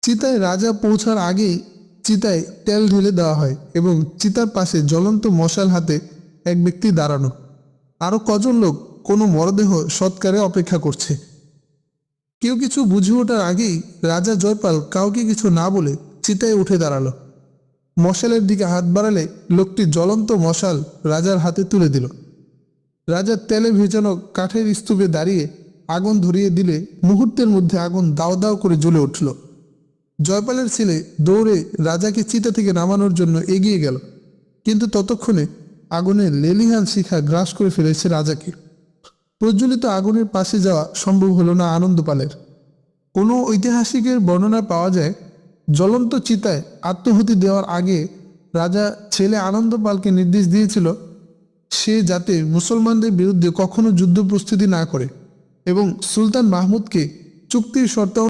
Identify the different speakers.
Speaker 1: চিতায় রাজা পৌঁছার আগেই চিতায় তেল ঢেলে দেওয়া হয় এবং চিতার পাশে জ্বলন্ত মশাল হাতে এক ব্যক্তি দাঁড়ানো। আরো কজন লোক কোনো মরদেহ সৎকারে অপেক্ষা করছে। কেউ কিছু বুঝে ওঠার আগেই রাজা জয়পাল কাউকে কিছু না বলে চিতায় উঠে দাঁড়ালো। মশালের দিকে হাত বাড়ালে লোকটি জ্বলন্ত মশাল রাজার হাতে তুলে দিল। রাজা তেলে ভেজানো কাঠের স্তূপে দাঁড়িয়ে আগুন ধরিয়ে দিলে মুহূর্তের মধ্যে আগুন দাও দাও করে জ্বলে উঠল। জয়পালের ছেলে দৌড়ে রাজাকে চিতা থেকে নামানোর জন্য এগিয়ে গেল, কিন্তু ততক্ষণে আগুনের লেলিহান শিখা গ্রাস করে ফেলেছে রাজাকে। প্রজ্বলিত আগুনের পাশে যাওয়া সম্ভব হলো না আনন্দপালের। কোনো ঐতিহাসিকের বর্ণনা পাওয়া যায়, জ্বলন্ত চিতায় আত্মহুতি দেওয়ার আগে রাজা ছেলে আনন্দপালকে নির্দেশ দিয়েছিল সে যাতে মুসলমানদের বিরুদ্ধে কখনো যুদ্ধ প্রস্তুতি না করে এবং সুলতান মাহমুদকে চুক্তির শর্ত